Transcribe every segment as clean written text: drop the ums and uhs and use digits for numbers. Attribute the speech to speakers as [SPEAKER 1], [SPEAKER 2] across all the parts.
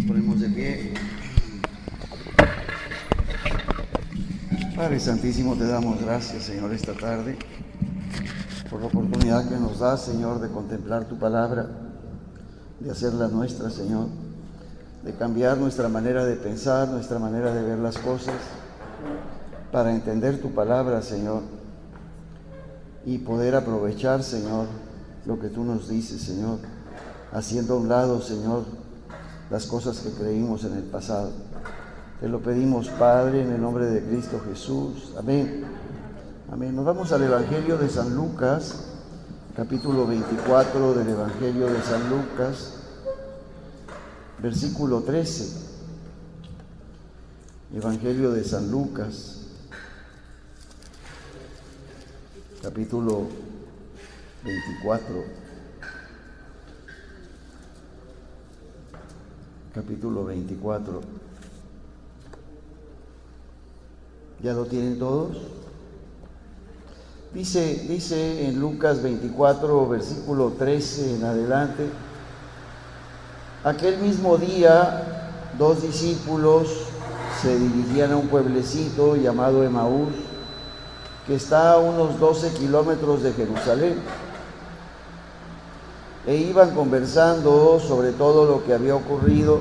[SPEAKER 1] Nos ponemos de pie. Padre Santísimo, te damos gracias, Señor, esta tarde, por la oportunidad que nos das, Señor, de contemplar tu palabra, de hacerla nuestra, Señor, de cambiar nuestra manera de pensar, nuestra manera de ver las cosas, para entender tu palabra, Señor, y poder aprovechar, Señor, lo que tú nos dices, Señor, haciendo a un lado, Señor, las cosas que creímos en el pasado. Te lo pedimos, Padre, en el nombre de Cristo Jesús. Amén. Amén. Nos vamos al Evangelio de San Lucas, capítulo 24 del Evangelio de San Lucas, versículo 13. Evangelio de San Lucas, capítulo 24. Capítulo 24. ¿Ya lo tienen todos? Dice en Lucas 24, versículo 13 en adelante: aquel mismo día, 2 discípulos se dirigían a un pueblecito llamado Emaús, que está a unos 12 kilómetros de Jerusalén, e iban conversando sobre todo lo que había ocurrido,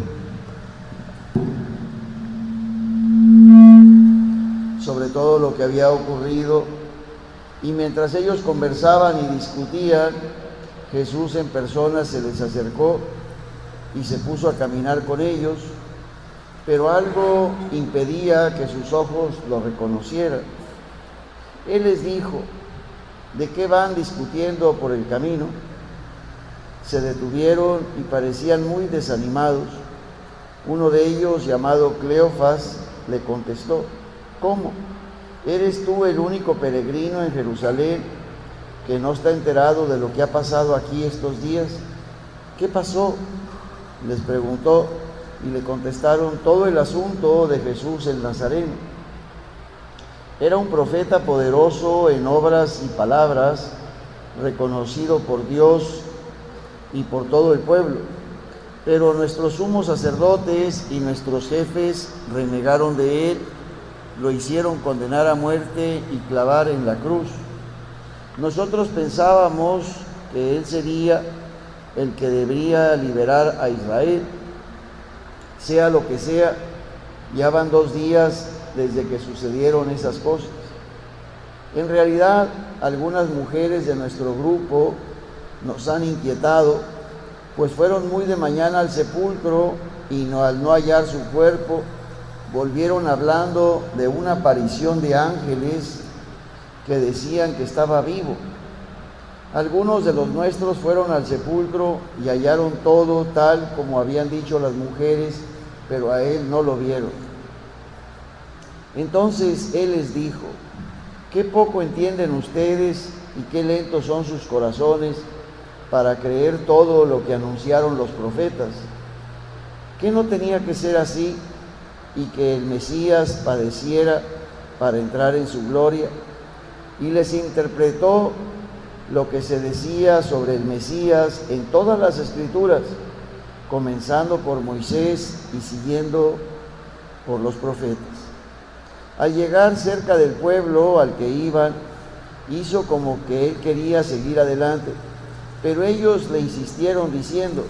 [SPEAKER 1] y mientras ellos conversaban y discutían, Jesús en persona se les acercó y se puso a caminar con ellos, pero algo impedía que sus ojos lo reconocieran. Él les dijo: ¿de qué van discutiendo por el camino? Se detuvieron y parecían muy desanimados. Uno de ellos, llamado Cleofas, le contestó: ¿cómo? ¿Eres tú el único peregrino en Jerusalén que no está enterado de lo que ha pasado aquí estos días? ¿Qué pasó?, les preguntó, y le contestaron todo el asunto de Jesús el Nazareno. Era un profeta poderoso en obras y palabras, reconocido por Dios y por todo el pueblo. Pero nuestros sumos sacerdotes y nuestros jefes renegaron de él, lo hicieron condenar a muerte y clavar en la cruz. Nosotros pensábamos que él sería el que debería liberar a Israel. Sea lo que sea, ya van 2 días desde que sucedieron esas cosas. En realidad, algunas mujeres de nuestro grupo nos han inquietado, pues fueron muy de mañana al sepulcro y al no hallar su cuerpo, volvieron hablando de una aparición de ángeles que decían que estaba vivo. Algunos de los nuestros fueron al sepulcro y hallaron todo tal como habían dicho las mujeres, pero a él no lo vieron. Entonces él les dijo: qué poco entienden ustedes y qué lentos son sus corazones para creer todo lo que anunciaron los profetas. ¿Qué no tenía que ser así y que el Mesías padeciera para entrar en su gloria? Y les interpretó lo que se decía sobre el Mesías en todas las Escrituras, comenzando por Moisés y siguiendo por los profetas. Al llegar cerca del pueblo al que iban, hizo como que él quería seguir adelante, pero ellos le insistieron diciendo: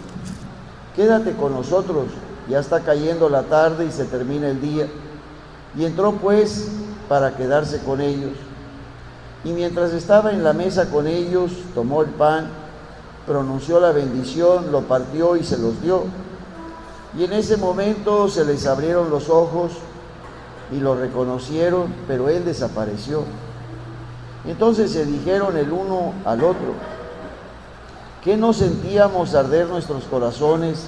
[SPEAKER 1] quédate con nosotros, ya está cayendo la tarde y se termina el día. Y entró pues para quedarse con ellos. Y mientras estaba en la mesa con ellos, tomó el pan, pronunció la bendición, lo partió y se los dio. Y en ese momento se les abrieron los ojos y lo reconocieron, pero él desapareció. Entonces se dijeron el uno al otro: ¿qué no sentíamos arder nuestros corazones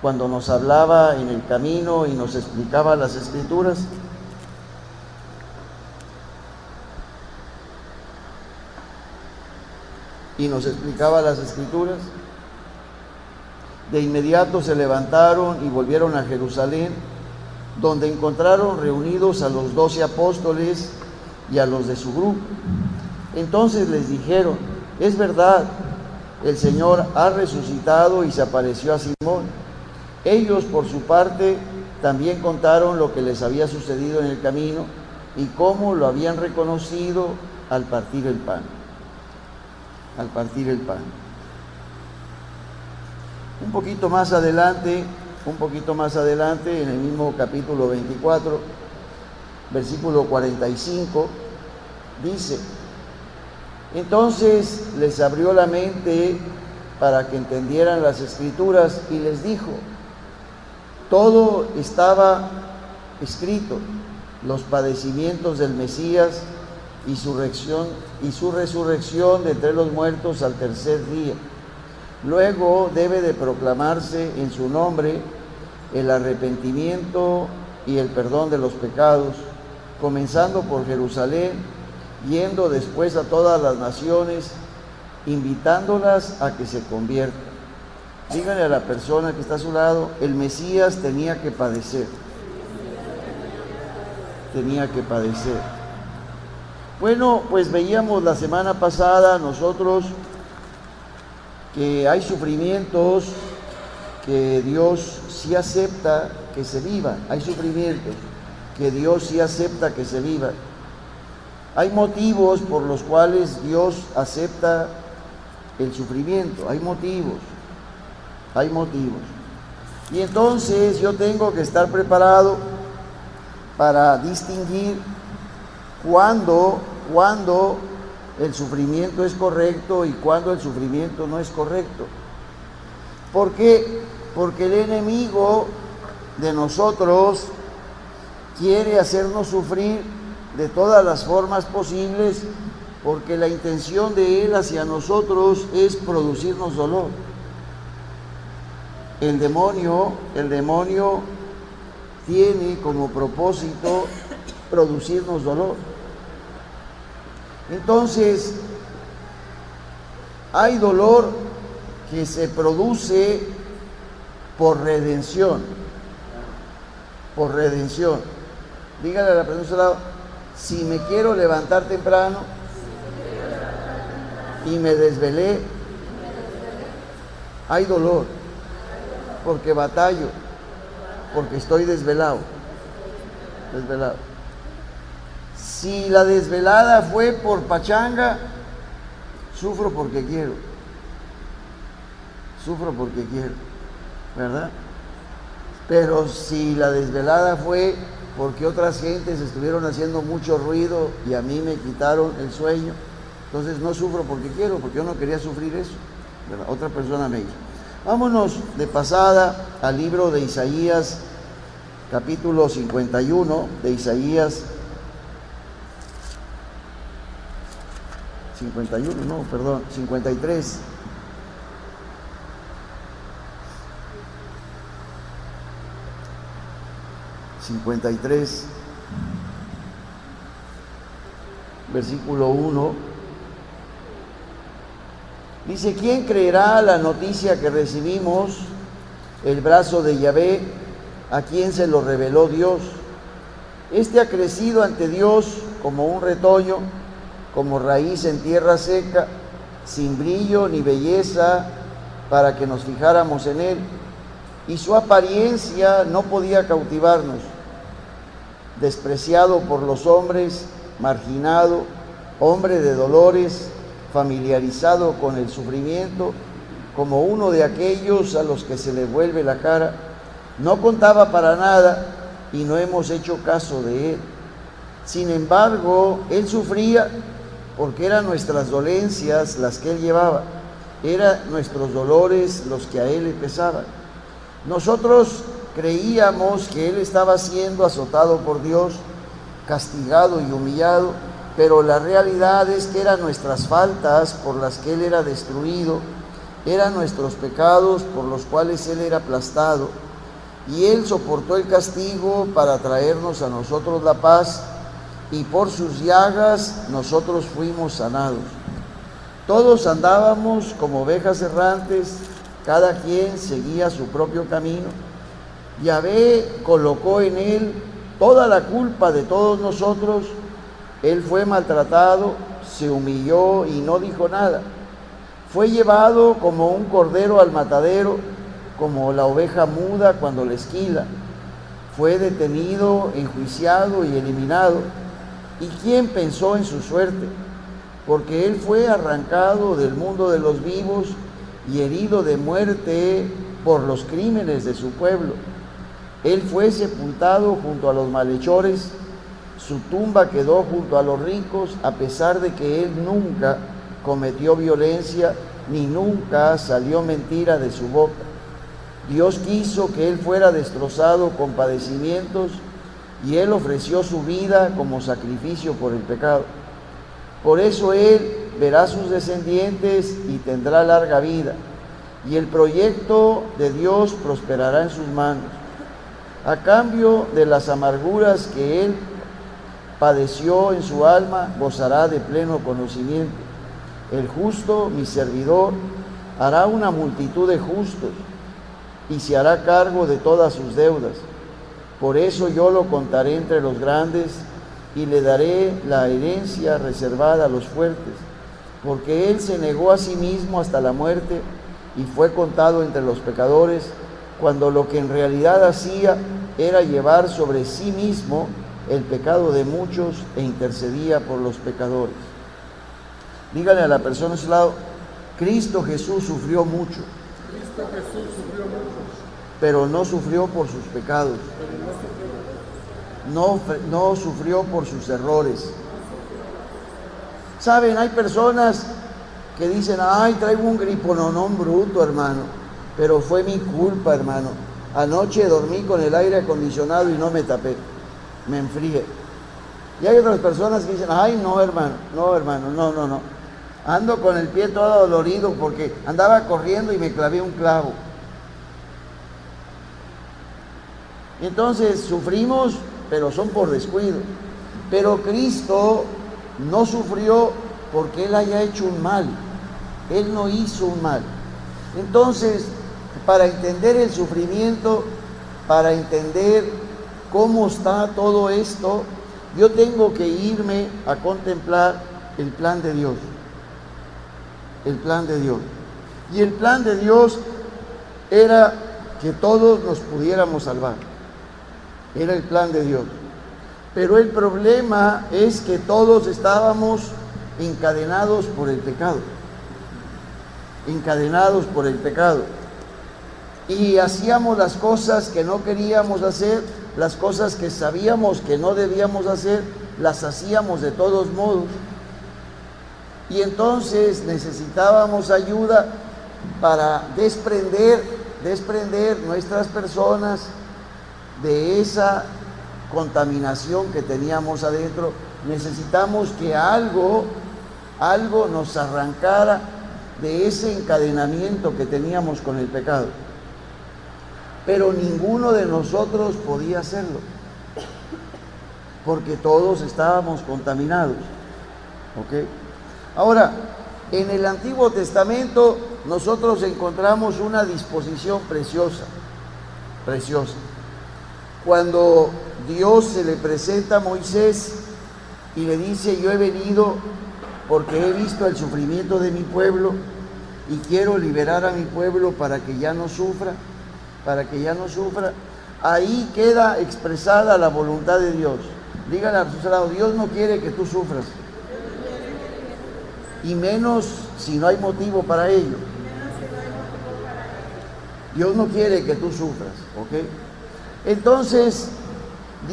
[SPEAKER 1] cuando nos hablaba en el camino y nos explicaba las Escrituras? De inmediato se levantaron y volvieron a Jerusalén, donde encontraron reunidos a los 12 apóstoles y a los de su grupo. Entonces les dijeron: es verdad, el Señor ha resucitado y se apareció a Simón. Ellos, por su parte, también contaron lo que les había sucedido en el camino y cómo lo habían reconocido al partir el pan. Al partir el pan. Un poquito más adelante, en el mismo capítulo 24, versículo 45, dice: entonces les abrió la mente para que entendieran las Escrituras y les dijo: todo estaba escrito, los padecimientos del Mesías y su resurrección de entre los muertos al tercer día. Luego debe de proclamarse en su nombre el arrepentimiento y el perdón de los pecados, comenzando por Jerusalén, yendo después a todas las naciones, invitándolas a que se conviertan. Díganle a la persona que está a su lado: el Mesías tenía que padecer. Tenía que padecer. Bueno, pues veíamos la semana pasada nosotros que hay sufrimientos que Dios sí acepta que se vivan. Hay sufrimientos que Dios sí acepta que se vivan. Hay motivos por los cuales Dios acepta el sufrimiento. Hay motivos. Y entonces yo tengo que estar preparado para distinguir cuándo el sufrimiento es correcto y cuándo el sufrimiento no es correcto. ¿Por qué? Porque el enemigo de nosotros quiere hacernos sufrir de todas las formas posibles, porque la intención de él hacia nosotros es producirnos dolor. El demonio tiene como propósito producirnos dolor. Entonces, hay dolor que se produce por redención. Por redención. Dígale a la persona de su lado: si me quiero levantar temprano y me desvelé, hay dolor, porque batallo, porque estoy desvelado. Si la desvelada fue por pachanga, sufro porque quiero, ¿verdad? Pero si la desvelada fue porque otras gentes estuvieron haciendo mucho ruido y a mí me quitaron el sueño, entonces no sufro porque quiero, porque yo no quería sufrir eso, ¿verdad? Otra persona me hizo. Vámonos de pasada al libro de Isaías, capítulo 51, de Isaías 53. Versículo 1, dice: ¿quién creerá la noticia que recibimos? El brazo de Yahvé, ¿a quién se lo reveló Dios? Este ha crecido ante Dios como un retoño, como raíz en tierra seca, sin brillo ni belleza para que nos fijáramos en él, y su apariencia no podía cautivarnos. Despreciado por los hombres, marginado, hombre de dolores, familiarizado con el sufrimiento, como uno de aquellos a los que se le vuelve la cara. No contaba para nada y no hemos hecho caso de él. Sin embargo, él sufría porque eran nuestras dolencias las que él llevaba, eran nuestros dolores los que a él le pesaban. Nosotros creíamos que él estaba siendo azotado por Dios, castigado y humillado, pero la realidad es que eran nuestras faltas por las que él era destruido, eran nuestros pecados por los cuales él era aplastado, y él soportó el castigo para traernos a nosotros la paz, y por sus llagas nosotros fuimos sanados. Todos andábamos como ovejas errantes, cada quien seguía su propio camino. Yahvé colocó en él toda la culpa de todos nosotros. Él fue maltratado, se humilló y no dijo nada. Fue llevado como un cordero al matadero, como la oveja muda cuando la esquila. Fue detenido, enjuiciado y eliminado. ¿Y quién pensó en su suerte? Porque él fue arrancado del mundo de los vivos y herido de muerte por los crímenes de su pueblo. Él fue sepultado junto a los malhechores, su tumba quedó junto a los ricos, a pesar de que él nunca cometió violencia, ni nunca salió mentira de su boca. Dios quiso que él fuera destrozado con padecimientos, y él ofreció su vida como sacrificio por el pecado. Por eso él verá a sus descendientes y tendrá larga vida, y el proyecto de Dios prosperará en sus manos. A cambio de las amarguras que él padeció en su alma, gozará de pleno conocimiento. El justo, mi servidor, hará una multitud de justos y se hará cargo de todas sus deudas. Por eso yo lo contaré entre los grandes y le daré la herencia reservada a los fuertes, porque él se negó a sí mismo hasta la muerte y fue contado entre los pecadores, cuando lo que en realidad hacía era llevar sobre sí mismo el pecado de muchos e intercedía por los pecadores. Dígale a la persona a su lado: Cristo Jesús sufrió mucho.
[SPEAKER 2] Cristo Jesús sufrió mucho,
[SPEAKER 1] pero no sufrió por sus pecados, no sufrió por sus errores. Saben, hay personas que dicen: ay, traigo un gripononón bruto, hermano, pero fue mi culpa, hermano. Anoche dormí con el aire acondicionado y no me tapé, me enfrié. Y hay otras personas que dicen: ay, no, hermano, no. Ando con el pie todo dolorido porque andaba corriendo y me clavé un clavo. Entonces sufrimos, pero son por descuido. Pero Cristo no sufrió porque Él haya hecho un mal. Él no hizo un mal. Entonces, para entender el sufrimiento, para entender cómo está todo esto, yo tengo que irme a contemplar el plan de Dios. El plan de Dios. Y el plan de Dios era que todos nos pudiéramos salvar. Era el plan de Dios. Pero el problema es que todos estábamos encadenados por el pecado. Encadenados por el pecado. Y hacíamos las cosas que no queríamos hacer, las cosas que sabíamos que no debíamos hacer, las hacíamos de todos modos. Y entonces necesitábamos ayuda para desprender nuestras personas de esa contaminación que teníamos adentro. Necesitamos que algo nos arrancara de ese encadenamiento que teníamos con el pecado. Pero ninguno de nosotros podía hacerlo, porque todos estábamos contaminados. ¿Ok? Ahora, en el Antiguo Testamento nosotros encontramos una disposición preciosa. Cuando Dios se le presenta a Moisés y le dice: yo he venido porque he visto el sufrimiento de mi pueblo y quiero liberar a mi pueblo para que ya no sufra, ahí queda expresada la voluntad de Dios. Díganle a su lado: Dios no quiere que tú sufras, y menos si no hay motivo para ello. Dios no quiere que tú sufras, ¿ok? Entonces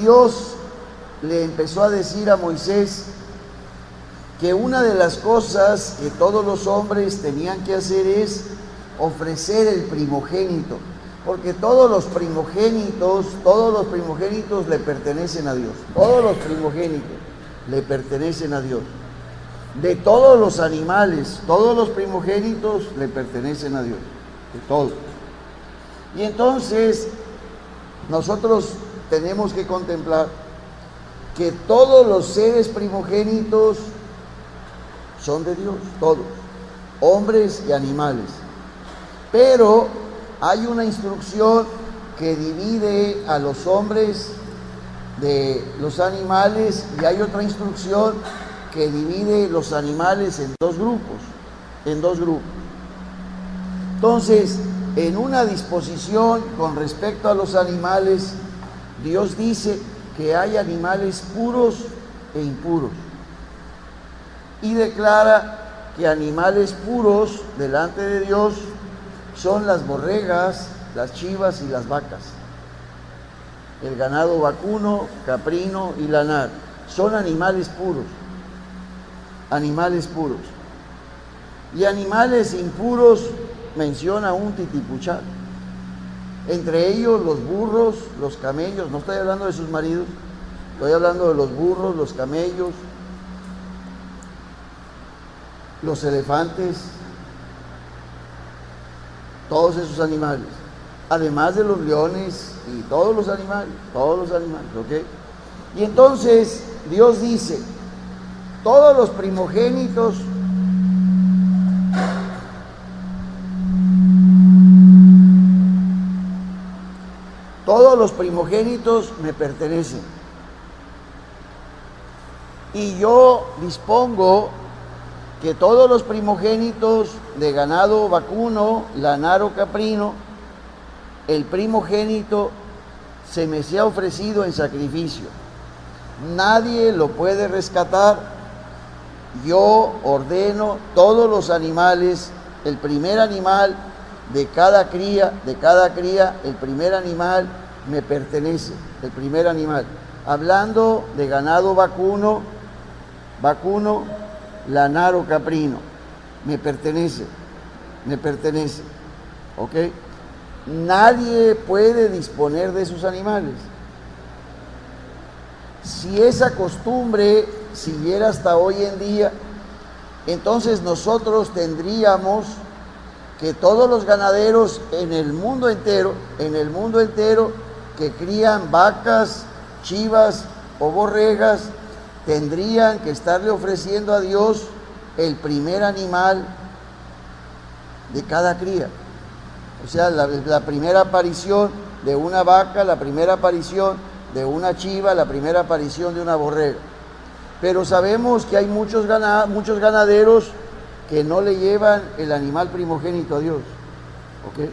[SPEAKER 1] Dios le empezó a decir a Moisés que una de las cosas que todos los hombres tenían que hacer es ofrecer el primogénito, porque todos los primogénitos le pertenecen a Dios. Todos los primogénitos le pertenecen a Dios. De todos los animales, todos los primogénitos le pertenecen a Dios, de todos. Y entonces nosotros tenemos que contemplar que todos los seres primogénitos son de Dios, todos, hombres y animales. Pero hay una instrucción que divide a los hombres de los animales, y hay otra instrucción que divide los animales en dos grupos. Entonces, en una disposición con respecto a los animales, Dios dice que hay animales puros e impuros. Y declara que animales puros delante de Dios son las borregas, las chivas y las vacas. El ganado vacuno, caprino y lanar son animales puros. Animales puros. Y animales impuros menciona un titipuchal. Entre ellos los burros, los camellos, no estoy hablando de sus maridos, estoy hablando de los burros, los camellos, los elefantes, todos esos animales, además de los leones y todos los animales, ¿ok? Y entonces Dios dice, todos los primogénitos me pertenecen. Y yo dispongo que todos los primogénitos de ganado vacuno, lanar o caprino, el primogénito se me sea ofrecido en sacrificio. Nadie lo puede rescatar. Yo ordeno todos los animales, el primer animal de cada cría, el primer animal me pertenece, el primer animal. Hablando de ganado vacuno, lanar o caprino, me pertenece, ¿ok? Nadie puede disponer de sus animales. Si esa costumbre siguiera hasta hoy en día, entonces nosotros tendríamos que todos los ganaderos en el mundo entero que crían vacas, chivas o borregas, tendrían que estarle ofreciendo a Dios el primer animal de cada cría. O sea, la primera aparición de una vaca, la primera aparición de una chiva, la primera aparición de una borrega. Pero sabemos que hay muchos ganaderos que no le llevan el animal primogénito a Dios. ¿Ok?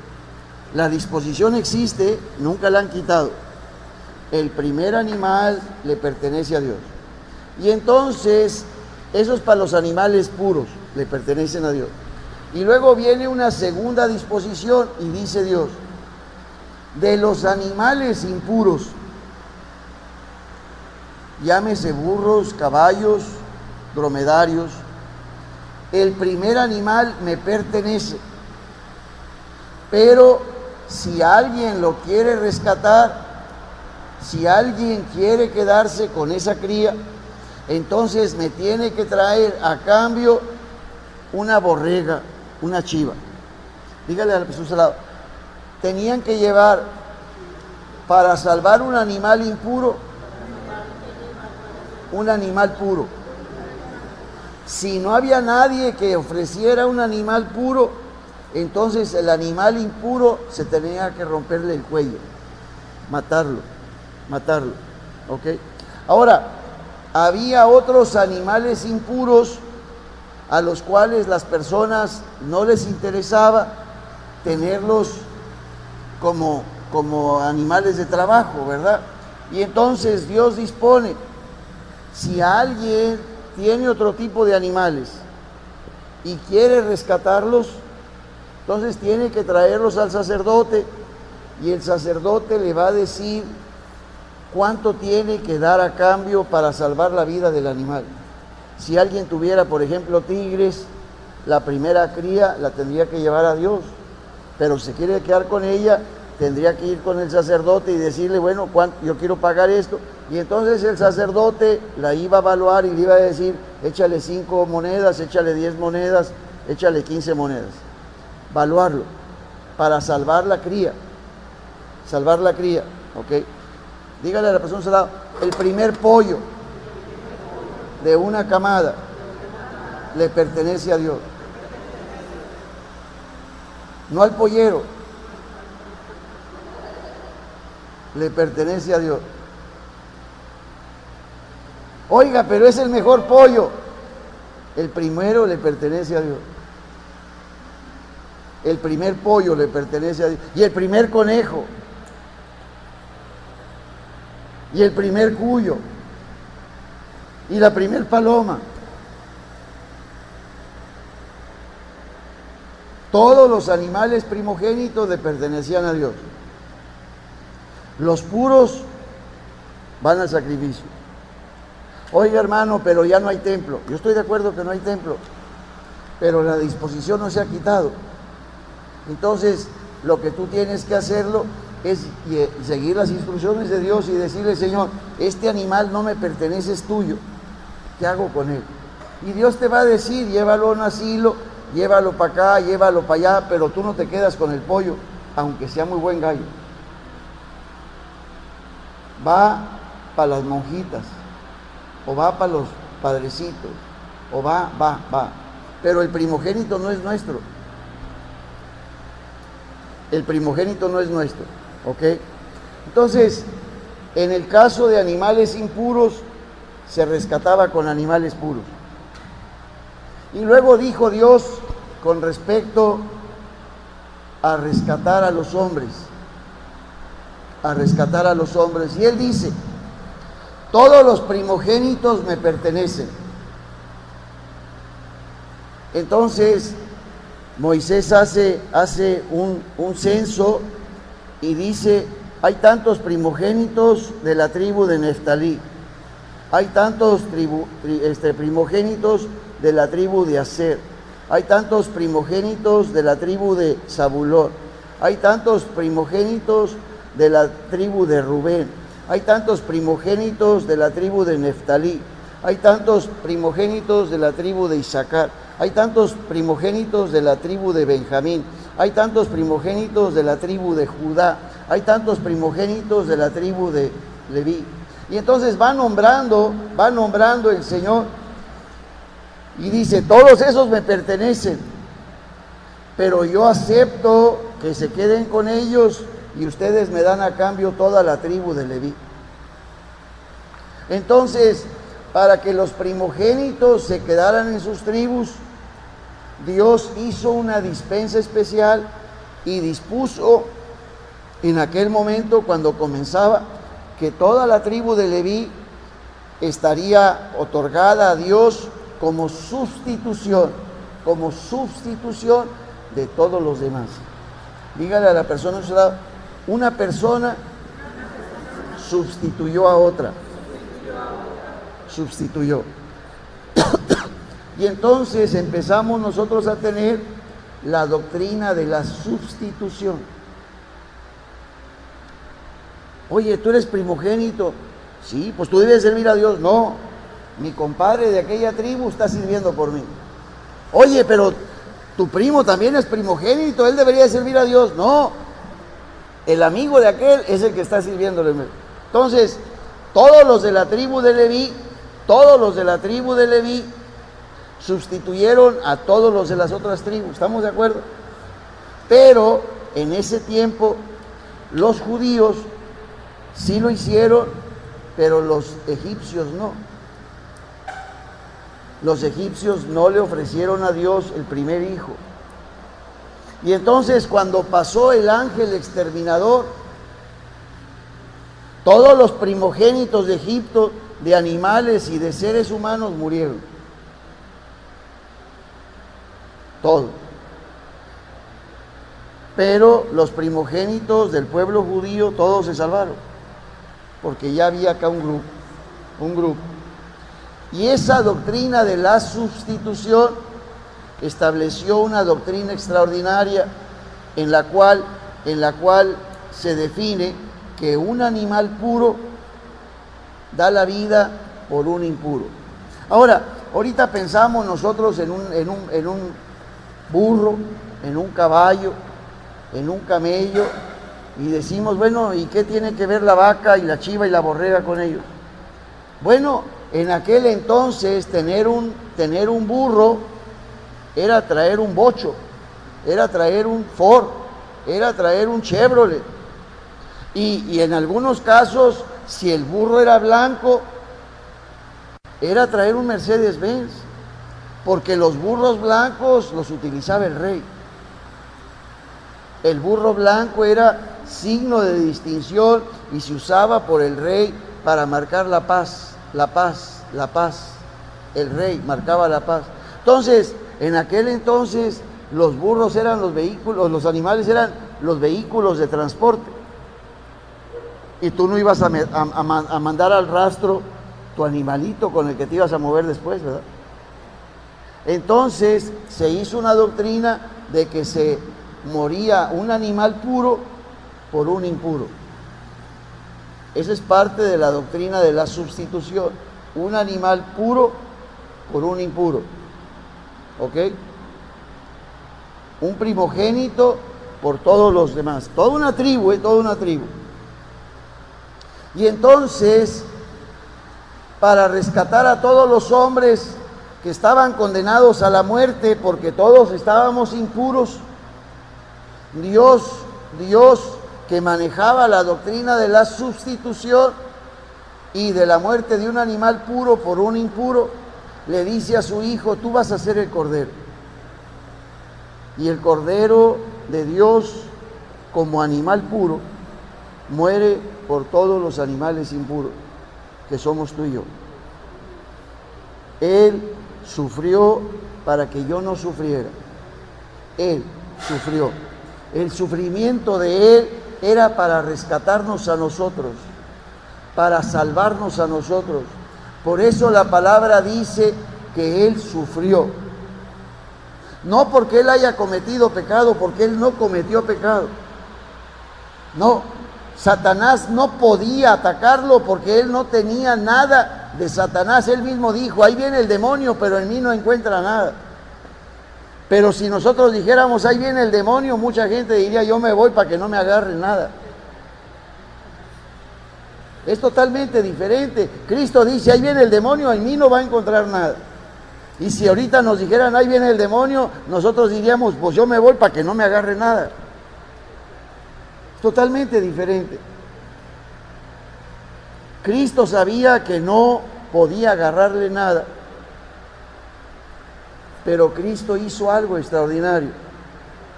[SPEAKER 1] La disposición existe, nunca la han quitado. El primer animal le pertenece a Dios. Y entonces, eso es para los animales puros, le pertenecen a Dios. Y luego viene una segunda disposición y dice Dios, de los animales impuros, llámese burros, caballos, dromedarios, el primer animal me pertenece. Pero si alguien lo quiere rescatar, si alguien quiere quedarse con esa cría, entonces me tiene que traer a cambio una borrega, una chiva. Dígale a la persona al lado, tenían que llevar para salvar un animal impuro, un animal puro. Si no había nadie que ofreciera un animal puro, entonces el animal impuro se tenía que romperle el cuello, matarlo, ¿ok? Ahora, había otros animales impuros a los cuales las personas no les interesaba tenerlos como animales de trabajo, ¿verdad? Y entonces Dios dispone, si alguien tiene otro tipo de animales y quiere rescatarlos, entonces tiene que traerlos al sacerdote y el sacerdote le va a decir cuánto tiene que dar a cambio para salvar la vida del animal. Si alguien tuviera, por ejemplo, tigres, la primera cría la tendría que llevar a Dios, pero si quiere quedar con ella, tendría que ir con el sacerdote y decirle, bueno, yo quiero pagar esto, y entonces el sacerdote la iba a evaluar y le iba a decir, échale 5 monedas, échale 10 monedas, échale 15 monedas. Evaluarlo para salvar la cría, ¿ok? Dígale a la persona al lado, el primer pollo de una camada le pertenece a Dios, no al pollero, le pertenece a Dios. Oiga, pero es el mejor pollo. El primero le pertenece a Dios. El primer pollo le pertenece a Dios. Y el primer conejo. Y el primer cuyo. Y la primer paloma. Todos los animales primogénitos le pertenecían a Dios. Los puros van al sacrificio. Oiga, hermano, pero ya no hay templo. Yo estoy de acuerdo que no hay templo, pero la disposición no se ha quitado. Entonces, lo que tú tienes que hacerlo es seguir las instrucciones de Dios y decirle: Señor, este animal no me pertenece, es tuyo. ¿Qué hago con él? Y Dios te va a decir: llévalo a un asilo, llévalo para acá, llévalo para allá, pero tú no te quedas con el pollo, aunque sea muy buen gallo. Va para las monjitas, o va para los padrecitos, o va. Pero el primogénito no es nuestro. El primogénito no es nuestro, ¿ok? Entonces, en el caso de animales impuros, se rescataba con animales puros. Y luego dijo Dios con respecto a rescatar a los hombres. Y Él dice: todos los primogénitos me pertenecen. Entonces, Moisés hace un censo y dice: hay tantos primogénitos de la tribu de Neftalí, hay tantos primogénitos de la tribu de Aser, hay tantos primogénitos de la tribu de Zabulón, hay tantos primogénitos de la tribu de Rubén, hay tantos primogénitos de la tribu de Neftalí, hay tantos primogénitos de la tribu de Isaacar, hay tantos primogénitos de la tribu de Benjamín, hay tantos primogénitos de la tribu de Judá, hay tantos primogénitos de la tribu de Leví. Y entonces va nombrando el Señor y dice: todos esos me pertenecen, pero yo acepto que se queden con ellos y ustedes me dan a cambio toda la tribu de Leví. Entonces, para que los primogénitos se quedaran en sus tribus, Dios hizo una dispensa especial y dispuso en aquel momento, cuando comenzaba, que toda la tribu de Leví estaría otorgada a Dios como sustitución de todos los demás. Dígale a la persona a su lado: una persona sustituyó a otra. Sustituyó. Y entonces empezamos nosotros a tener la doctrina de la sustitución. Oye, tú eres primogénito. Sí, pues tú debes servir a Dios. No, mi compadre de aquella tribu está sirviendo por mí. Oye, pero tu primo también es primogénito, él debería servir a Dios. No, el amigo de aquel es el que está sirviéndole. Entonces, todos los de la tribu de Leví sustituyeron a todos los de las otras tribus. ¿Estamos de acuerdo? Pero en ese tiempo los judíos sí lo hicieron, pero los egipcios no. Los egipcios no le ofrecieron a Dios el primer hijo. Y entonces, cuando pasó el ángel exterminador, todos los primogénitos de Egipto, de animales y de seres humanos, murieron. Todo. Pero los primogénitos del pueblo judío, todos se salvaron, porque ya había acá un grupo. Y esa doctrina de la sustitución estableció una doctrina extraordinaria en la cual se define que un animal puro da la vida por un impuro. Ahora, ahorita pensamos nosotros en un burro, en un caballo, en un camello, y decimos: bueno, ¿y qué tiene que ver la vaca y la chiva y la borrega con ellos? Bueno, en aquel entonces tener un burro era traer un bocho, era traer un Ford, era traer un Chevrolet. Y en algunos casos, si el burro era blanco, era traer un Mercedes-Benz, porque los burros blancos los utilizaba el rey. El burro blanco era signo de distinción y se usaba por el rey para marcar la paz. El rey marcaba la paz. Entonces, en aquel entonces, los burros eran los vehículos, los animales eran los vehículos de transporte. Y tú no ibas a mandar al rastro tu animalito con el que te ibas a mover después, ¿verdad? Entonces se hizo una doctrina de que se moría un animal puro por un impuro. Esa es parte de la doctrina de la sustitución. Un animal puro por un impuro. ¿Ok? Un primogénito por todos los demás. Toda una tribu, toda una tribu. Y entonces, para rescatar a todos los hombres que estaban condenados a la muerte, porque todos estábamos impuros, Dios que manejaba la doctrina de la sustitución y de la muerte de un animal puro por un impuro, le dice a su hijo: tú vas a ser el cordero. Y el cordero de Dios, como animal puro, muere por todos los animales impuros, que somos tú y yo. Él sufrió para que yo no sufriera. Él sufrió. El sufrimiento de Él era para rescatarnos a nosotros, para salvarnos a nosotros. Por eso la palabra dice que Él sufrió. No porque Él haya cometido pecado, porque Él no cometió pecado. No, Satanás no podía atacarlo porque Él no tenía nada de Satanás. Él mismo dijo: ahí viene el demonio, pero en mí no encuentra nada. Pero si nosotros dijéramos: ahí viene el demonio, mucha gente diría: yo me voy para que no me agarre nada. Es totalmente diferente. Cristo dice: ahí viene el demonio, en mí no va a encontrar nada. Y si ahorita nos dijeran: ahí viene el demonio, nosotros diríamos: pues yo me voy para que no me agarre nada. Es totalmente diferente. Cristo sabía que no podía agarrarle nada, pero Cristo hizo algo extraordinario,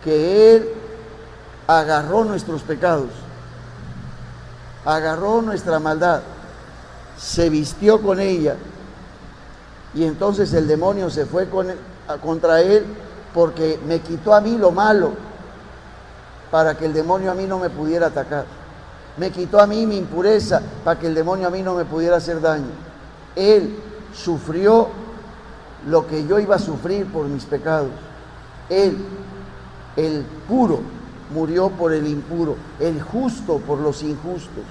[SPEAKER 1] que Él agarró nuestros pecados, agarró nuestra maldad, se vistió con ella, y entonces el demonio se fue contra Él, porque me quitó a mí lo malo, para que el demonio a mí no me pudiera atacar. Me quitó a mí mi impureza, para que el demonio a mí no me pudiera hacer daño. Él sufrió lo que yo iba a sufrir por mis pecados. Él, el puro, murió por el impuro, el justo por los injustos.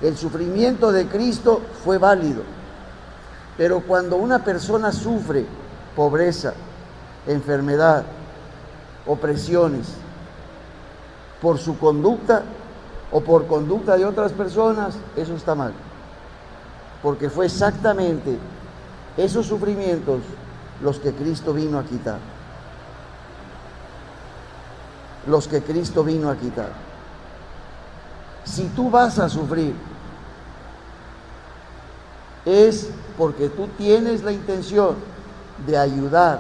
[SPEAKER 1] El sufrimiento de Cristo fue válido. Pero cuando una persona sufre pobreza, enfermedad, opresiones, por su conducta o por conducta de otras personas, eso está mal. Porque fue exactamente esos sufrimientos los que Cristo vino a quitar. Los que Cristo vino a quitar. Si tú vas a sufrir, es porque tú tienes la intención de ayudar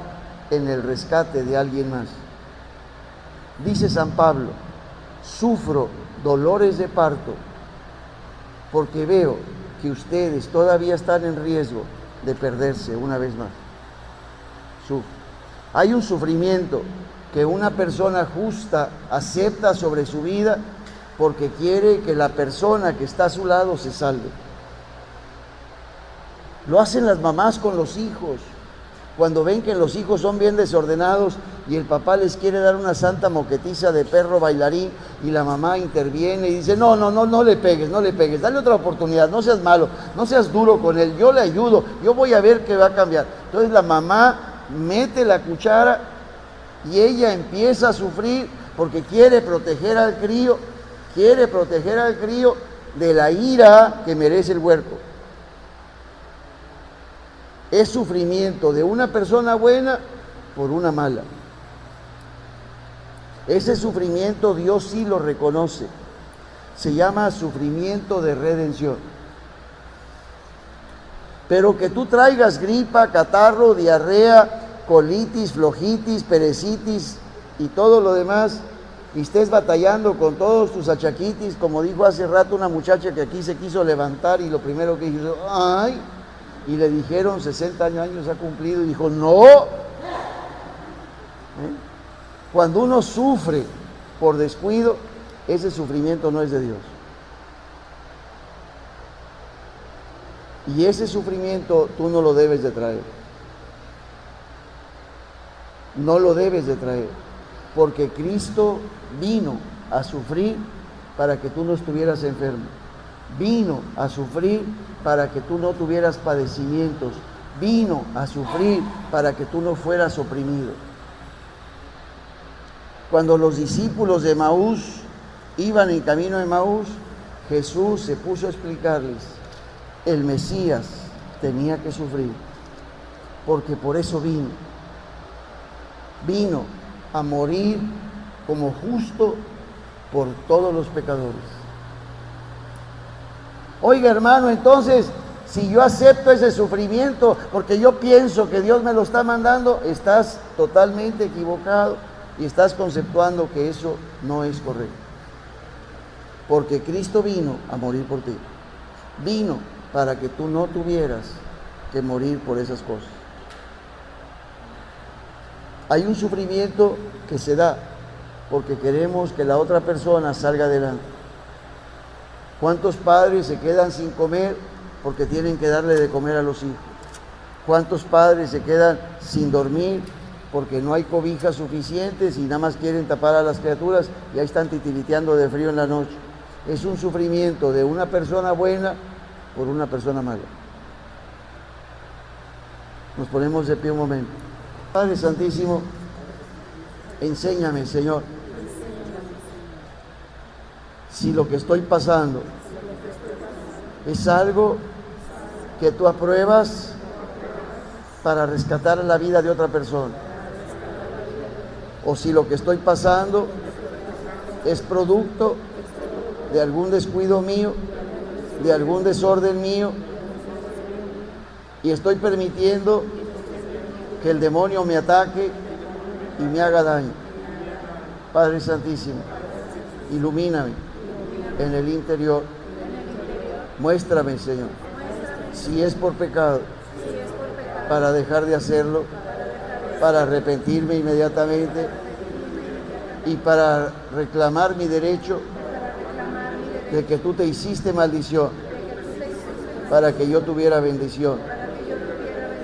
[SPEAKER 1] en el rescate de alguien más. Dice San Pablo: sufro dolores de parto porque veo que ustedes todavía están en riesgo de perderse una vez más. Hay un sufrimiento que una persona justa acepta sobre su vida porque quiere que la persona que está a su lado se salve. Lo hacen las mamás con los hijos. Cuando ven que los hijos son bien desordenados y el papá les quiere dar una santa moquetiza de perro bailarín y la mamá interviene y dice: no le pegues, dale otra oportunidad, no seas malo, no seas duro con él, yo le ayudo, yo voy a ver que va a cambiar. Entonces la mamá mete la cuchara y ella empieza a sufrir porque quiere proteger al crío de la ira que merece el huerco. Es sufrimiento de una persona buena por una mala. Ese sufrimiento Dios sí lo reconoce. Se llama sufrimiento de redención. Pero que tú traigas gripa, catarro, diarrea, colitis, flojitis, perecitis y todo lo demás, y estés batallando con todos tus achaquitis, como dijo hace rato una muchacha que aquí se quiso levantar y lo primero que dijo, ¡ay! Y le dijeron 60 años ha cumplido y dijo, ¡no! Cuando uno sufre por descuido, ese sufrimiento no es de Dios. Y ese sufrimiento tú no lo debes de traer. No lo debes de traer. Porque Cristo vino a sufrir para que tú no estuvieras enfermo. Vino a sufrir para que tú no tuvieras padecimientos. Vino a sufrir para que tú no fueras oprimido. Cuando los discípulos de Emaús iban en camino de Emaús, Jesús se puso a explicarles, el Mesías tenía que sufrir, porque por eso vino. Vino a morir como justo por todos los pecadores. Oiga, hermano, entonces, si yo acepto ese sufrimiento porque yo pienso que Dios me lo está mandando, estás totalmente equivocado y estás conceptuando que eso no es correcto. Porque Cristo vino a morir por ti. Vino para que tú no tuvieras que morir por esas cosas. Hay un sufrimiento que se da porque queremos que la otra persona salga adelante. ¿Cuántos padres se quedan sin comer porque tienen que darle de comer a los hijos? ¿Cuántos padres se quedan sin dormir porque no hay cobijas suficientes y nada más quieren tapar a las criaturas y ahí están titiriteando de frío en la noche? Es un sufrimiento de una persona buena por una persona mala. Nos ponemos de pie un momento. Padre Santísimo, enséñame, Señor, si lo que estoy pasando es algo que tú apruebas para rescatar la vida de otra persona, o si lo que estoy pasando es producto de algún descuido mío, de algún desorden mío, y estoy permitiendo que el demonio me ataque y me haga daño. Padre Santísimo, ilumíname en el interior. Muéstrame, Señor, si es por pecado, para dejar de hacerlo, para arrepentirme inmediatamente y para reclamar mi derecho de que tú te hiciste maldición para que yo tuviera bendición.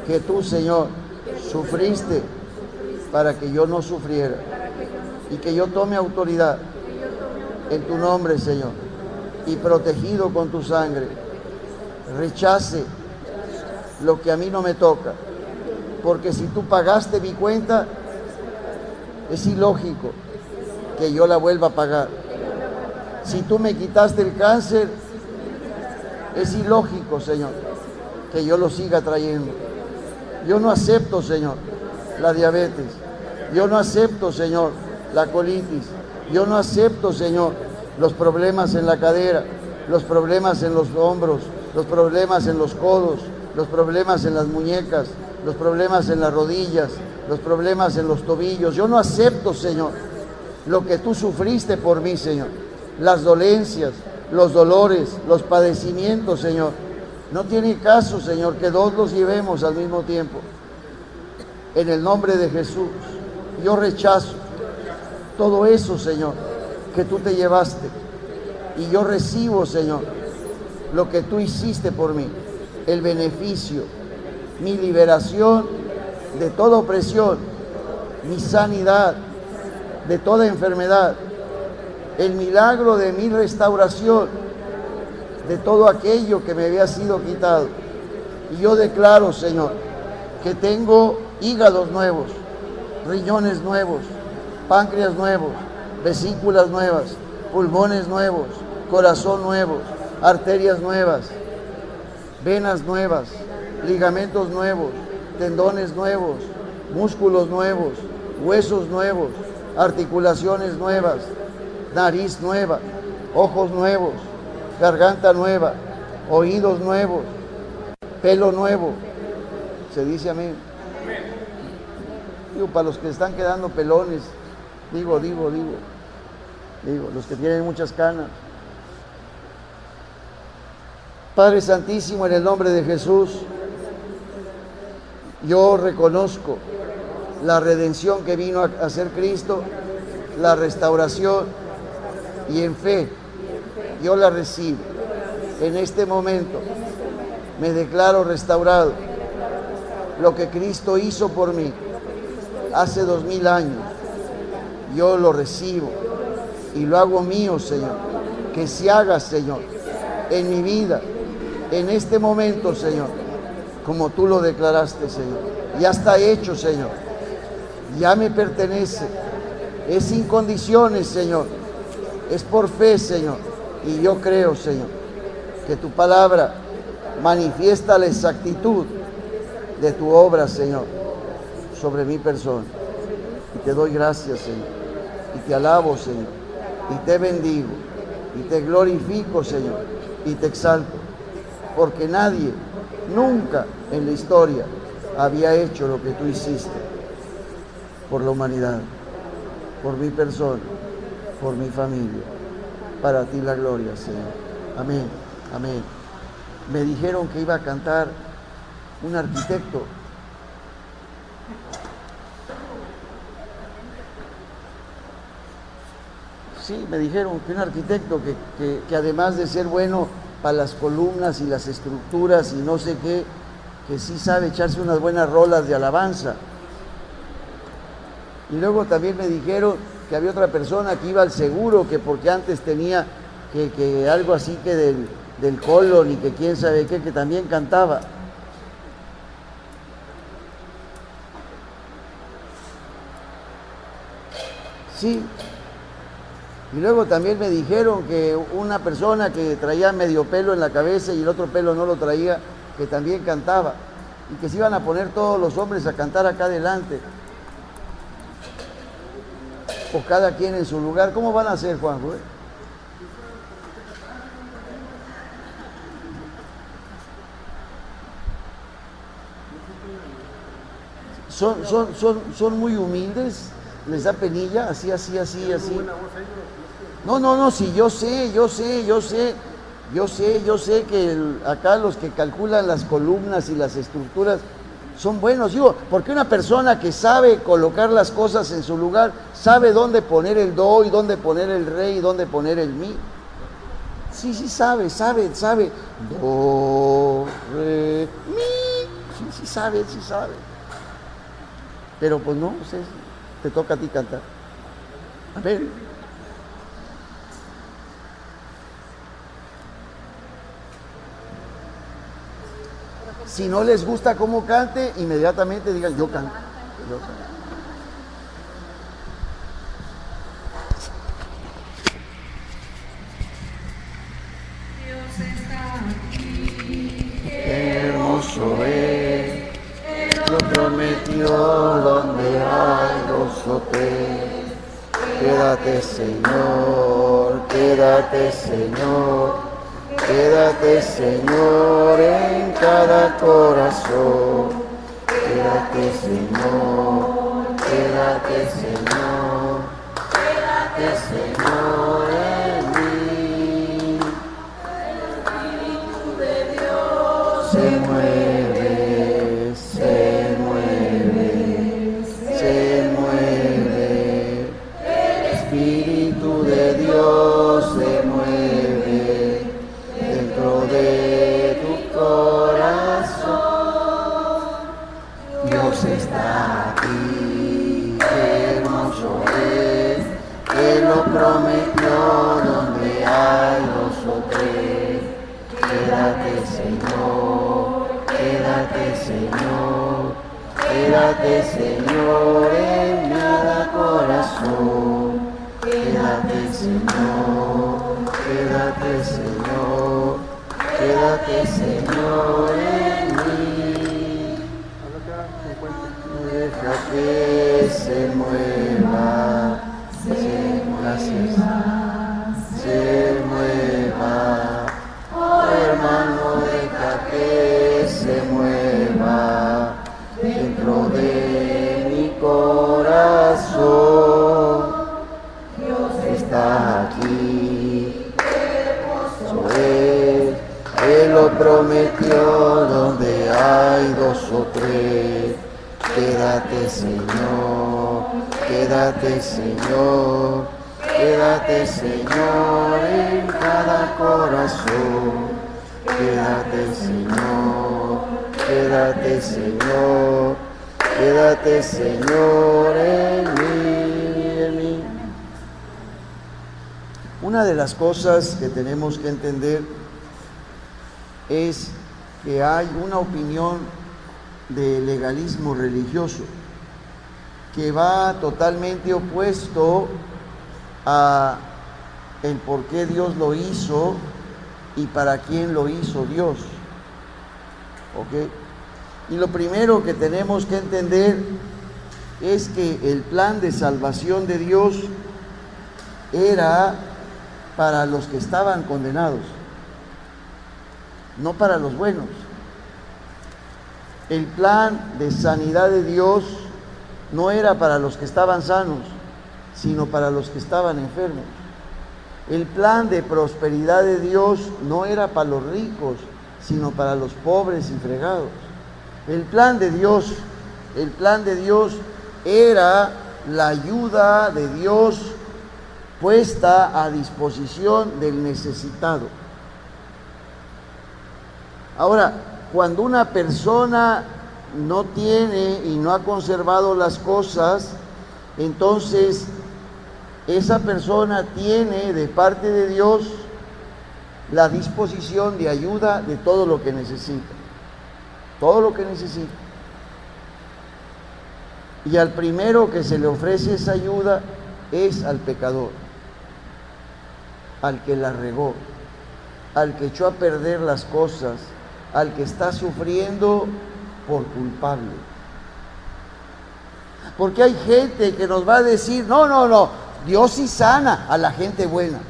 [SPEAKER 1] Que tú, Señor, sufriste para que yo no sufriera y que yo tome autoridad en tu nombre, Señor, y protegido con tu sangre, rechace lo que a mí no me toca, porque si tú pagaste mi cuenta, es ilógico que yo la vuelva a pagar. Si tú me quitaste el cáncer, es ilógico, Señor, que yo lo siga trayendo. Yo no acepto, Señor, la diabetes. Yo no acepto, Señor, la colitis. Yo no acepto, Señor, los problemas en la cadera, los problemas en los hombros, los problemas en los codos, los problemas en las muñecas, los problemas en las rodillas, los problemas en los tobillos. Yo no acepto, Señor, lo que tú sufriste por mí, Señor. Las dolencias, los dolores, los padecimientos, Señor. No tiene caso, Señor, que dos los llevemos al mismo tiempo. En el nombre de Jesús, yo rechazo todo eso, Señor, que tú te llevaste. Y yo recibo, Señor, lo que tú hiciste por mí, el beneficio, mi liberación de toda opresión, mi sanidad de toda enfermedad, el milagro de mi restauración de todo aquello que me había sido quitado. Y yo declaro, Señor, que tengo hígados nuevos, riñones nuevos, páncreas nuevos, vesículas nuevas, pulmones nuevos, corazón nuevo, arterias nuevas, venas nuevas, ligamentos nuevos, tendones nuevos, músculos nuevos, huesos nuevos, articulaciones nuevas, nariz nueva, ojos nuevos, garganta nueva, oídos nuevos, pelo nuevo. Se dice amén. Digo, para los que están quedando pelones, digo. Digo, los que tienen muchas canas. Padre Santísimo, en el nombre de Jesús, yo reconozco la redención que vino a hacer Cristo, la restauración, y en fe yo la recibo. En este momento me declaro restaurado. Lo que Cristo hizo por mí hace 2000 años, yo lo recibo y lo hago mío, Señor. Que se haga, Señor, en mi vida, en este momento, Señor, como tú lo declaraste, Señor. Ya está hecho, Señor. Ya me pertenece. Es sin condiciones, Señor. Es por fe, Señor. Y yo creo, Señor, que tu palabra manifiesta la exactitud de tu obra, Señor, sobre mi persona. Y te doy gracias, Señor. Y te alabo, Señor. Y te bendigo. Y te glorifico, Señor. Y te exalto. Porque nadie, nunca en la historia, había hecho lo que tú hiciste por la humanidad, por mi persona, por mi familia. Para ti la gloria, Señor. Amén, amén. Me dijeron que iba a cantar un arquitecto. Sí, me dijeron que un arquitecto que además de ser bueno para las columnas y las estructuras y no sé qué, que sí sabe echarse unas buenas rolas de alabanza. Y luego también me dijeron que había otra persona que iba al seguro, que porque antes tenía que algo así que del colon y que quién sabe qué, que también cantaba. Sí. Y luego también me dijeron que una persona que traía medio pelo en la cabeza y el otro pelo no lo traía, que también cantaba. Y que se iban a poner todos los hombres a cantar acá adelante. O cada quien en su lugar. ¿Cómo van a hacer, Juanjo? Son muy humildes, les da penilla, así. No, sí, yo sé que acá los que calculan las columnas y las estructuras son buenos. Digo, porque una persona que sabe colocar las cosas en su lugar, sabe dónde poner el do y dónde poner el re y dónde poner el mi. Sí, sabe. Do, re, mi. Sí sabe. Pero pues no, te toca a ti cantar. A ver. Si no les gusta cómo cante, inmediatamente digan, yo canto.
[SPEAKER 3] Dios está aquí.
[SPEAKER 1] Qué hermoso es, lo prometió donde hay gozote. Quédate, Señor, quédate, Señor, en cada corazón. Quédate, Señor, en mí. El Espíritu de Dios se mueve. El Espíritu de Dios se mueve dentro de tu corazón. Dios está aquí, qué hermoso es, Él lo prometió donde hay dos o tres. Quédate, Señor, en cada corazón. Quédate, Señor, en mí. Deja que se mueva, se mueva. Oh hermano, deja que se mueva dentro de mi corazón. Dios está lo prometió, donde hay dos o tres. Quédate, Señor, quédate, Señor, quédate, Señor, en cada corazón. Quédate, Señor, quédate, Señor, quédate, Señor, en mí. Una de las cosas que tenemos que entender es que hay una opinión de legalismo religioso que va totalmente opuesto a el por qué Dios lo hizo y para quién lo hizo Dios. ¿Ok? Y lo primero que tenemos que entender es que el plan de salvación de Dios era para los que estaban condenados, no para los buenos. El plan de sanidad de Dios no era para los que estaban sanos, sino para los que estaban enfermos. El plan de prosperidad de Dios no era para los ricos, sino para los pobres y fregados. El plan de Dios era la ayuda de Dios puesta a disposición del necesitado. Ahora, cuando una persona no tiene y no ha conservado las cosas, entonces esa persona tiene de parte de Dios la disposición de ayuda de todo lo que necesita. Todo lo que necesita. Y al primero que se le ofrece esa ayuda es al pecador, al que la regó, al que echó a perder las cosas, al que está sufriendo por culpable. Porque hay gente que nos va a decir, no, Dios sí sana a la gente buena.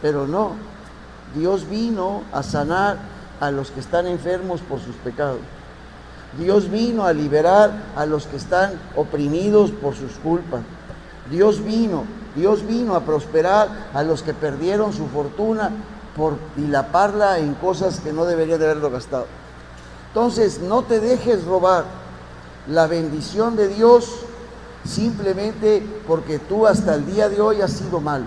[SPEAKER 1] Pero no, Dios vino a sanar a los que están enfermos por sus pecados. Dios vino a liberar a los que están oprimidos por sus culpas. Dios vino a prosperar a los que perdieron su fortuna por dilaparla en cosas que no deberían de haberlo gastado. Entonces, no te dejes robar la bendición de Dios simplemente porque tú hasta el día de hoy has sido malo.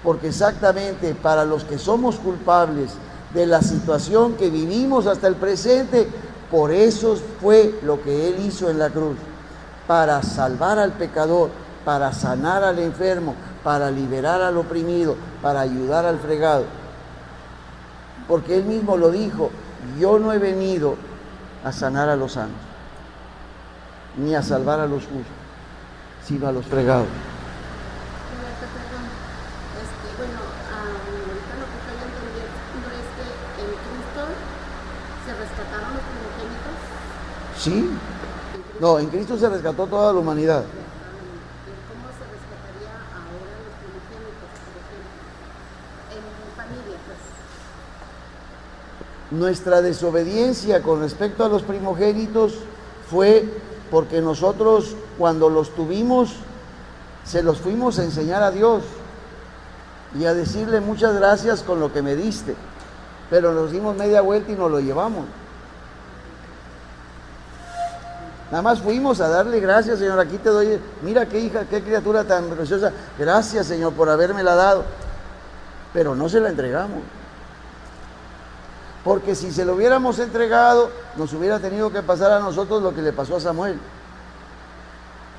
[SPEAKER 1] Porque exactamente para los que somos culpables de la situación que vivimos hasta el presente, por eso fue lo que Él hizo en la cruz, para salvar al pecador, para sanar al enfermo, para liberar al oprimido, para ayudar al fregado. Porque Él mismo lo dijo, yo no he venido a sanar a los sanos, ni a salvar a los justos, sino a los fregados.
[SPEAKER 4] Ahorita lo que estoy entendiendo es que en Cristo se rescataron los primogénitos.
[SPEAKER 1] ¿Sí? No, en Cristo se rescató toda la humanidad.
[SPEAKER 4] ¿Cómo se rescataría ahora los primogénitos, por ejemplo? En familia, pues.
[SPEAKER 1] Nuestra desobediencia con respecto a los primogénitos fue porque nosotros, cuando los tuvimos, se los fuimos a enseñar a Dios y a decirle muchas gracias con lo que me diste, pero nos dimos media vuelta y nos lo llevamos. Nada más fuimos a darle gracias, Señor, aquí te doy, mira qué hija, qué criatura tan preciosa, gracias, Señor, por habérmela dado, pero no se la entregamos. Porque si se lo hubiéramos entregado, nos hubiera tenido que pasar a nosotros lo que le pasó a Samuel.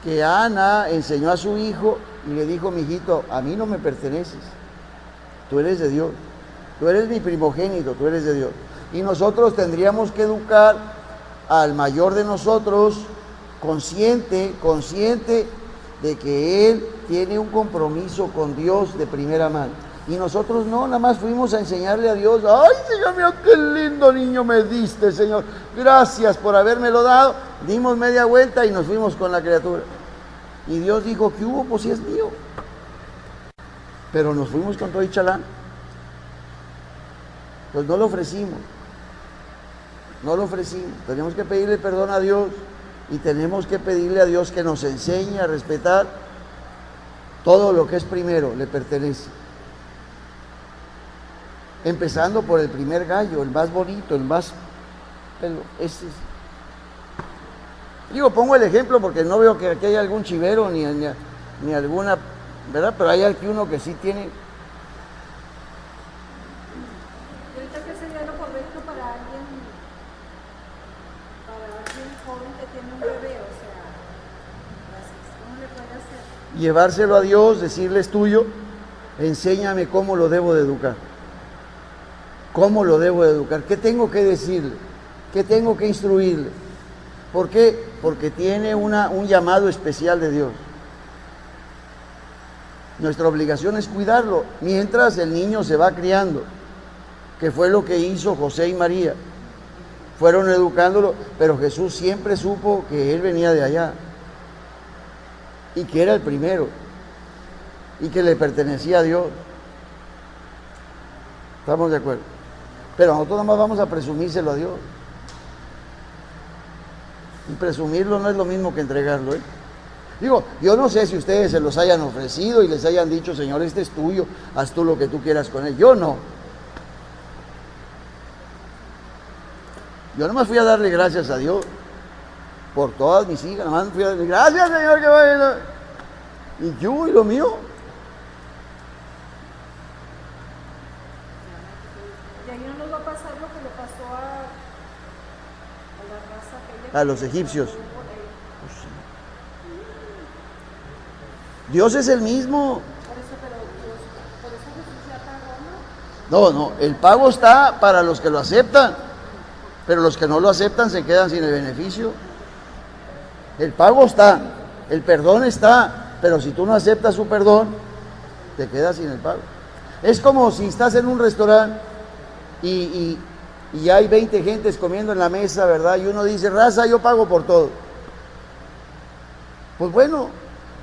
[SPEAKER 1] Que Ana enseñó a su hijo y le dijo, mijito, a mí no me perteneces, tú eres de Dios, tú eres mi primogénito, tú eres de Dios. Y nosotros tendríamos que educar al mayor de nosotros, consciente de que él tiene un compromiso con Dios de primera mano. Y nosotros no, nada más fuimos a enseñarle a Dios, ay, Señor mío, qué lindo niño me diste, Señor, gracias por habérmelo dado. Dimos media vuelta y nos fuimos con la criatura. Y Dios dijo, ¿qué hubo? Pues sí es mío. Pero nos fuimos con todo y chalán. Pues no lo ofrecimos. Tenemos que pedirle perdón a Dios y tenemos que pedirle a Dios que nos enseñe a respetar Todo lo que es primero le pertenece. Empezando por el primer gallo, el más bonito, el más... Digo, pongo el ejemplo porque no veo que aquí haya algún chivero ni alguna, ¿verdad? Pero hay aquí uno que sí tiene...
[SPEAKER 5] ¿Y ahorita qué sería lo correcto para alguien joven que tiene un bebé? O sea, ¿cómo le puede hacer?
[SPEAKER 1] Llevárselo a Dios, decirle es tuyo, enséñame cómo lo debo de educar. ¿Cómo lo debo de educar? ¿Qué tengo que decirle? ¿Qué tengo que instruirle? ¿Por qué? Porque tiene un llamado especial de Dios. Nuestra obligación es cuidarlo mientras el niño se va criando, que fue lo que hizo José y María. Fueron educándolo, pero Jesús siempre supo que él venía de allá y que era el primero y que le pertenecía a Dios. ¿Estamos de acuerdo? Pero nosotros nada más vamos a presumírselo a Dios. Y presumirlo no es lo mismo que entregarlo, ¿eh? Digo, yo no sé si ustedes se los hayan ofrecido y les hayan dicho, Señor, este es tuyo, haz tú lo que tú quieras con él. Yo no. Yo nomás fui a darle gracias a Dios por todas mis hijas. Nomás fui a darle gracias, Señor, que vaya. Y yo y lo mío.
[SPEAKER 5] Y ahí no nos va a pasar lo que le pasó a la raza aquella.
[SPEAKER 1] A los egipcios. Dios es el mismo.
[SPEAKER 5] Por eso, pero Dios, por eso Jesús ya pagó, ¿no?
[SPEAKER 1] No, el pago está para los que lo aceptan, pero los que no lo aceptan se quedan sin el beneficio. El pago está, el perdón está, pero si tú no aceptas su perdón, te quedas sin el pago. Es como si estás en un restaurante y hay 20 gentes comiendo en la mesa, ¿verdad? Y uno dice, raza, yo pago por todo. Pues bueno,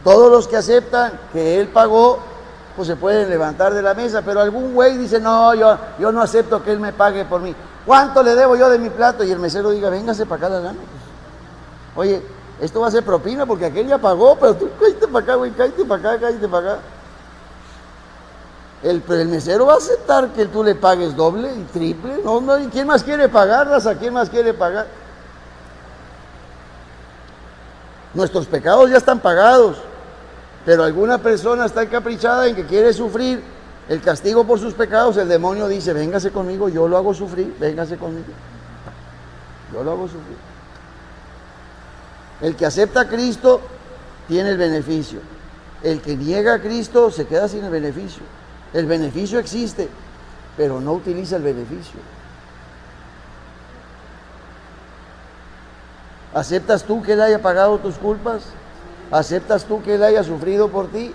[SPEAKER 1] todos los que aceptan que él pagó, pues se pueden levantar de la mesa, pero algún güey dice, no, yo no acepto que él me pague por mí. ¿Cuánto le debo yo de mi plato? Y el mesero diga, véngase para acá la lana. Oye, esto va a ser propina porque aquel ya pagó, pero tú cállate para acá, güey, cállate para acá, cállate para acá. El mesero va a aceptar que tú le pagues doble y triple. No, ¿quién más quiere pagar, raza? ¿Quién más quiere pagar? Nuestros pecados ya están pagados, pero alguna persona está encaprichada en que quiere sufrir el castigo por sus pecados. El demonio dice, véngase conmigo, yo lo hago sufrir, véngase conmigo. Yo lo hago sufrir. El que acepta a Cristo tiene el beneficio. El que niega a Cristo se queda sin el beneficio. El beneficio existe, pero no utiliza el beneficio. ¿Aceptas tú que Él haya pagado tus culpas? ¿Aceptas tú que Él haya sufrido por ti?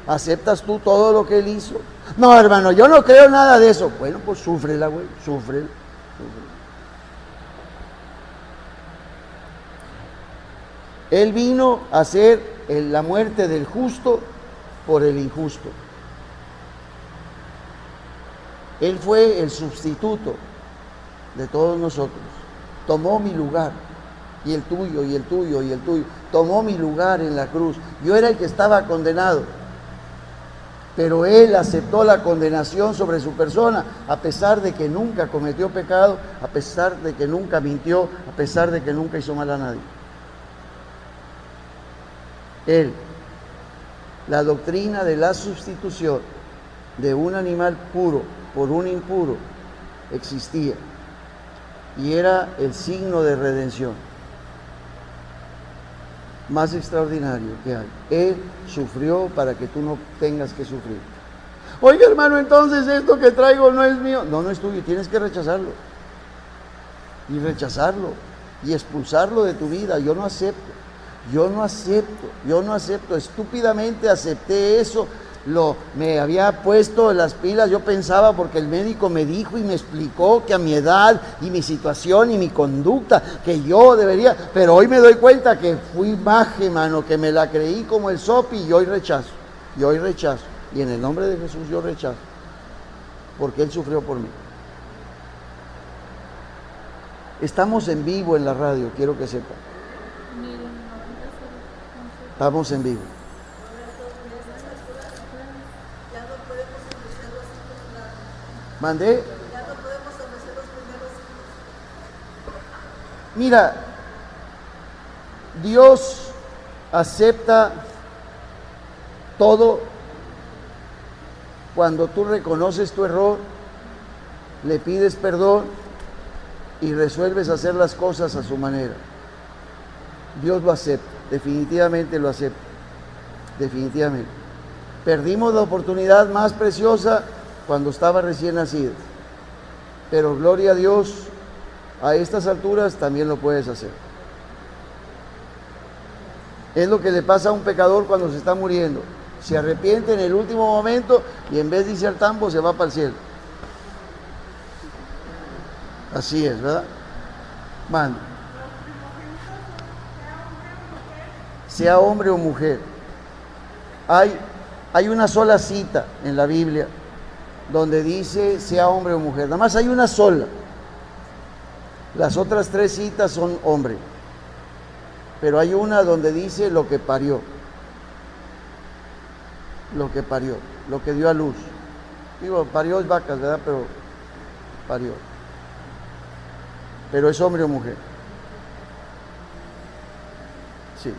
[SPEAKER 1] ¿Aceptas tú todo lo que Él hizo? No, hermano, yo no creo nada de eso. Bueno, pues súfrela, güey, súfrela. Él vino a hacer la muerte del justo por el injusto. Él fue el sustituto de todos nosotros. Tomó mi lugar. Y el tuyo, y el tuyo, y el tuyo. Tomó mi lugar en la cruz. Yo era el que estaba condenado. Pero Él aceptó la condenación sobre su persona, a pesar de que nunca cometió pecado, a pesar de que nunca mintió, a pesar de que nunca hizo mal a nadie. Él, la doctrina de la sustitución de un animal puro por un impuro existía. Y era el signo de redención más extraordinario que hay. Él sufrió para que tú no tengas que sufrir. Oiga, hermano, entonces esto que traigo no es mío. No, no es tuyo, tienes que rechazarlo. Y rechazarlo y expulsarlo de tu vida. Yo no acepto, estúpidamente acepté eso. Me había puesto las pilas, yo pensaba, porque el médico me dijo y me explicó que a mi edad y mi situación y mi conducta, que yo debería, pero hoy me doy cuenta que fui maje, mano, que me la creí como el sopi y hoy rechazo, y en el nombre de Jesús yo rechazo, porque Él sufrió por mí. Estamos en vivo en la radio, quiero que sepan. Estamos en vivo. ¿Mandé?
[SPEAKER 4] Ya no podemos ofrecer los primeros.
[SPEAKER 1] Mira, Dios acepta todo cuando tú reconoces tu error, le pides perdón y resuelves hacer las cosas a su manera. Dios lo acepta, definitivamente lo acepta, definitivamente. Perdimos la oportunidad más preciosa cuando estaba recién nacido, pero gloria a Dios, a estas alturas también lo puedes hacer. Es lo que le pasa a un pecador cuando se está muriendo. Se arrepiente en el último momento y en vez de irse al tambo se va para el cielo. Así es, ¿verdad? Manda. Sea hombre o mujer. Hay una sola cita en la Biblia donde dice sea hombre o mujer. Nada más hay una sola. Las otras 3 citas son hombre. Pero hay una donde dice lo que parió. Lo que parió, lo que dio a luz. Digo, parió es vacas, ¿verdad? Pero parió. Pero es hombre o mujer. Sí.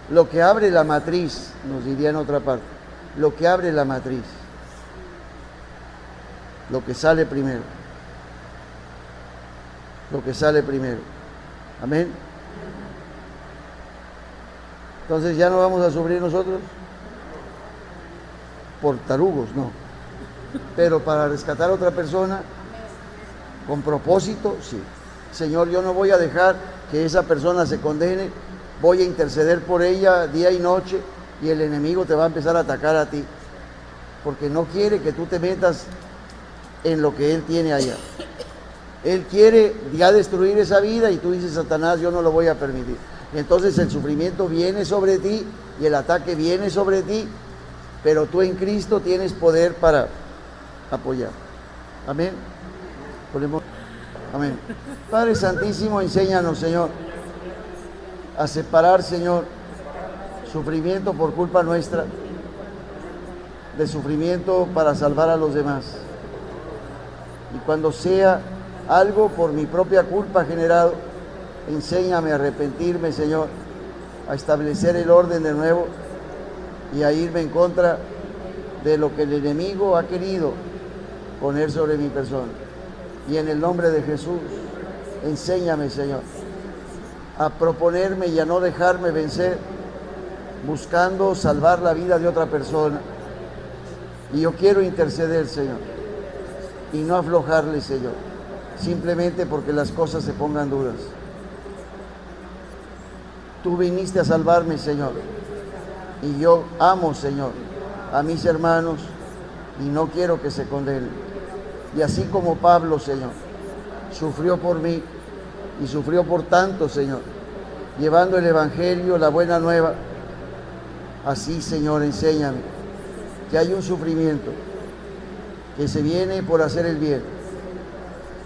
[SPEAKER 1] Lo que abre la matriz, nos diría en otra parte. Lo que abre la matriz. Lo que sale primero. Lo que sale primero. Amén. Entonces ya no vamos a sufrir nosotros por tarugos, no. Pero para rescatar a otra persona, con propósito, sí. Señor, yo no voy a dejar que esa persona se condene, voy a interceder por ella día y noche y el enemigo te va a empezar a atacar a ti, porque no quiere que tú te metas en lo que él tiene allá. Él quiere ya destruir esa vida y tú dices, Satanás, yo no lo voy a permitir. Y entonces el sufrimiento viene sobre ti y el ataque viene sobre ti, pero tú en Cristo tienes poder para apoyar. Amén. Ponemos. Amén. Padre Santísimo, enséñanos, Señor, a separar, Señor, sufrimiento por culpa nuestra de sufrimiento para salvar a los demás. Y cuando sea algo por mi propia culpa generado, enséñame a arrepentirme, Señor, a establecer el orden de nuevo y a irme en contra de lo que el enemigo ha querido poner sobre mi persona. Y en el nombre de Jesús, enséñame, Señor, a proponerme y a no dejarme vencer, buscando salvar la vida de otra persona. Y yo quiero interceder, Señor, y no aflojarle, Señor, simplemente porque las cosas se pongan duras. Tú viniste a salvarme, Señor, y yo amo, Señor, a mis hermanos y no quiero que se condenen. Y así como Pablo, Señor, sufrió por mí y sufrió por tanto, Señor, llevando el Evangelio, la buena nueva, así, Señor, enséñame que hay un sufrimiento que se viene por hacer el bien,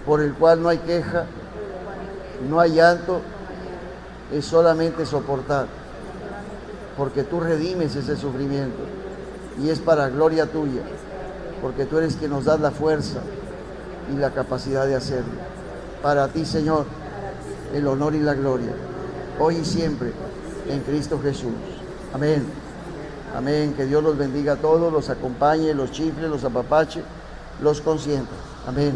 [SPEAKER 1] por el cual no hay queja, no hay llanto, es solamente soportar, porque tú redimes ese sufrimiento y es para gloria tuya, porque tú eres quien nos das la fuerza y la capacidad de hacerlo. Para ti, Señor, el honor y la gloria, hoy y siempre, en Cristo Jesús. Amén. Amén. Que Dios los bendiga a todos, los acompañe, los chifle, los apapache, los consienta. Amén.